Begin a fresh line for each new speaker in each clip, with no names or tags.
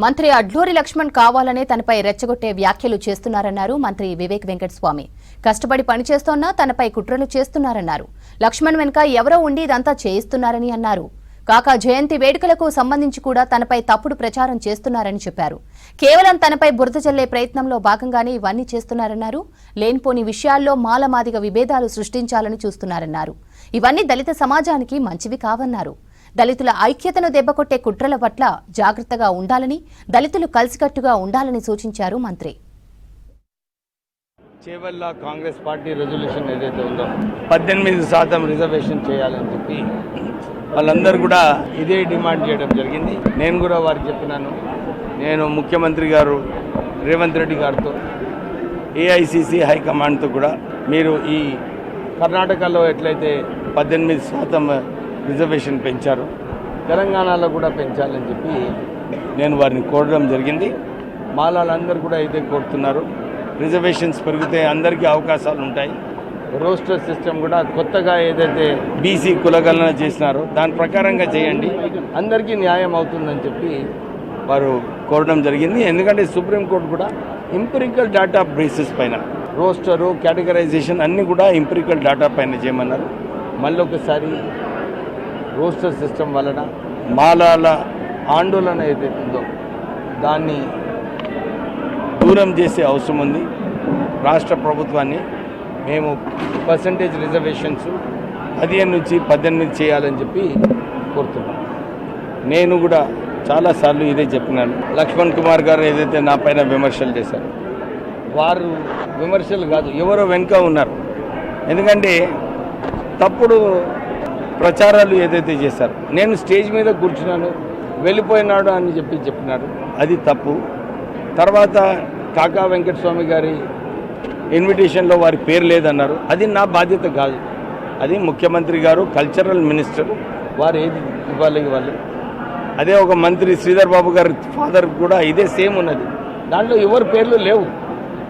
మంత్రి అడ్లూరి లక్ష్మణ్ కావాలనే తనపై రెచ్చగొట్టే వ్యాఖ్యలు చేస్తున్నారన్నారు మంత్రి వివేక్ వెంకటస్వామి. కష్టపడి పనిచేస్తోన్నా తనపై కుట్రలు చేస్తున్నారన్నారు. లక్ష్మణ్ వెనుక ఎవరో ఉండి ఇదంతా చేయిస్తున్నారని అన్నారు. కాకా జయంతి వేడుకలకు సంబంధించి కూడా తనపై తప్పుడు ప్రచారం చేస్తున్నారని చెప్పారు. కేవలం తనపై బురద జల్లే ప్రయత్నంలో భాగంగానే ఇవన్నీ చేస్తున్నారన్నారు. లేనిపోని విషయాల్లో మాలమాదిగ విభేదాలు సృష్టించాలని చూస్తున్నారన్నారు. ఇవన్నీ దళిత సమాజానికి మంచివి కావన్నారు. దళితుల ఐక్యతను దెబ్బకొట్టే కుట్రల పట్ల జాగ్రత్తగా ఉండాలని, దళితులు కలిసికట్టుగా ఉండాలని సూచించారు మంత్రి.
చేవల్ల కాంగ్రెస్ పార్టీ రెజల్యూషన్ ఏదైతే ఉందో 18% రిజర్వేషన్ చేయాలని చెప్పి వాళ్ళందరూ కూడా ఇదే డిమాండ్ చేయడం జరిగింది. నేను కూడా వారికి చెప్పినాను. నేను ముఖ్యమంత్రి గారు రేవంత్ రెడ్డి గారితో, ఏఐసిసి హైకమాండ్తో కూడా మీరు ఈ కర్ణాటకలో ఎట్లయితే 18% రిజర్వేషన్ పెంచారు, తెలంగాణలో కూడా పెంచాలని చెప్పి నేను వారిని కోరడం జరిగింది. మాలాలందరూ కూడా అయితే కోరుతున్నారు. రిజర్వేషన్స్ పెరిగితే అందరికీ అవకాశాలు ఉంటాయి. రోస్టర్ సిస్టమ్ కూడా కొత్తగా ఏదైతే బీసీ కులగణన చేసినారో దాని ప్రకారంగా చేయండి, అందరికీ న్యాయం అవుతుందని చెప్పి వారు కోరడం జరిగింది. ఎందుకంటే సుప్రీంకోర్టు కూడా ఎంపిరికల్ డేటా బేసిస్ పైన రోస్టరు, కేటగరైజేషన్ అన్నీ కూడా ఎంపిరికల్ డేటా పైన చేయమన్నారు. మళ్ళీ ఒకసారి రోస్టర్ సిస్టమ్ వలన మాలాల ఆందోళన ఏదైతే ఉందో దాన్ని దూరం చేసే అవసరం ఉంది. రాష్ట్ర ప్రభుత్వాన్ని మేము పర్సంటేజ్ రిజర్వేషన్స్ 15 నుంచి 18 చేయాలని చెప్పి కోరుతున్నాం. నేను కూడా చాలాసార్లు ఇదే చెప్పినాను. లక్ష్మణ్ కుమార్ గారు ఏదైతే నా పైన విమర్శలు చేశారు, వారు విమర్శలు కాదు, ఎవరో వెనుక ఉన్నారు. ఎందుకంటే తప్పుడు ప్రచారాలు ఏదైతే చేశారు, నేను స్టేజ్ మీద కూర్చున్నాను, వెళ్ళిపోయినాడు అని చెప్పినారు, అది తప్పు. తర్వాత కాకా వెంకటస్వామి గారి ఇన్విటేషన్లో వారి పేరు లేదన్నారు, అది నా బాధ్యత కాదు. అది ముఖ్యమంత్రి గారు, కల్చరల్ మినిస్టర్, వారు ఏది ఇవ్వాలి. అదే ఒక మంత్రి శ్రీధర్ బాబు గారి ఫాదర్ కూడా ఇదే సేమ్ ఉన్నది, దాంట్లో ఎవరి పేర్లు లేవు.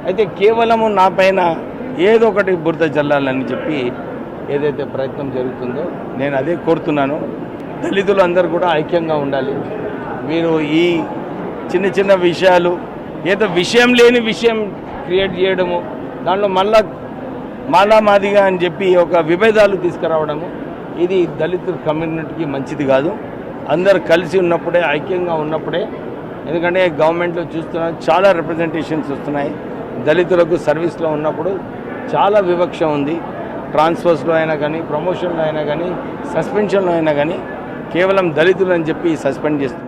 అయితే కేవలము నా పైన ఏదో ఒకటి బురద జల్లాలని చెప్పి ఏదైతే ప్రయత్నం జరుగుతుందో నేను అదే కోరుతున్నాను. దళితులు అందరూ కూడా ఐక్యంగా ఉండాలి. మీరు ఈ చిన్న చిన్న విషయాలు, ఏదో విషయం లేని విషయం క్రియేట్ చేయడము, దాంట్లో మాలామాదిగా అని చెప్పి ఒక విభేదాలు తీసుకురావడము, ఇది దళిత కమ్యూనిటీకి మంచిది కాదు. అందరు కలిసి ఉన్నప్పుడే, ఐక్యంగా ఉన్నప్పుడే, ఎందుకంటే గవర్నమెంట్లో చూస్తున్నాం చాలా రిప్రజెంటేషన్స్ వస్తున్నాయి. దళితులకు సర్వీస్లో ఉన్నప్పుడు చాలా వివక్ష ఉంది. ట్రాన్స్ఫర్స్లో అయినా కానీ, ప్రమోషన్లో అయినా కానీ, సస్పెన్షన్లో అయినా కానీ కేవలం దళితులు అని చెప్పి సస్పెండ్ చేస్తున్నారు.